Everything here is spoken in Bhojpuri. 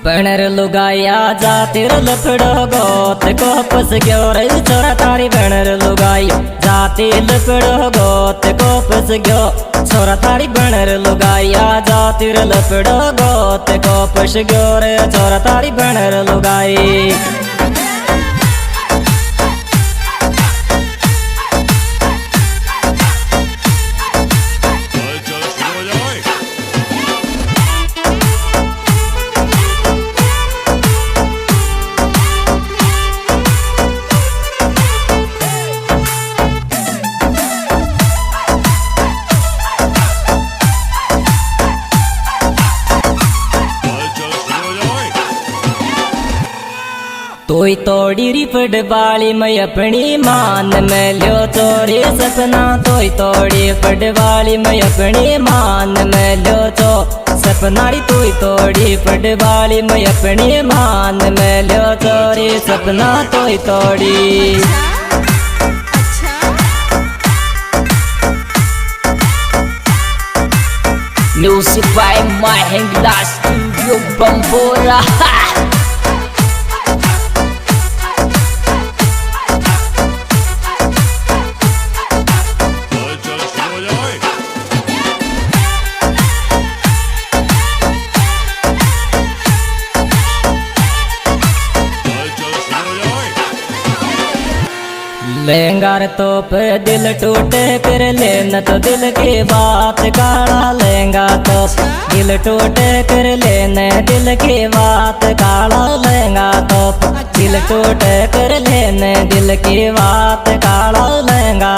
बनर लुगाया जातिर लफड़ो गोत को पस गयो रे छोरा थारी बनर लुगाया जाती लफड़ो गोत को पस गयो छोरा थारी बनर लुगाया जातिर लफड़ो गोत को पस गयो रे छोरा थारी बनर लुगाई। तोई तोड़ी रिपड़ वाली मैं अपनी मान में लियो चोरी सपना तोई तोड़ी पड़ वाली मैं अपनी मान में लियो चो सपना री तोई तोड़ी पड़ वाली मैं अपनी मान में लियो चोरी सपना तोई तोड़ी। Music by Mahindra Studio Bambora. लेंगार तो पे दिल टूटे फिर लेना तो दिल की बात काला लेंगा तो दिल टूटे फिर लेने दिल की बात काला लेंगा तो दिल टूटे फिर लेने दिल की बात काला लेंगा।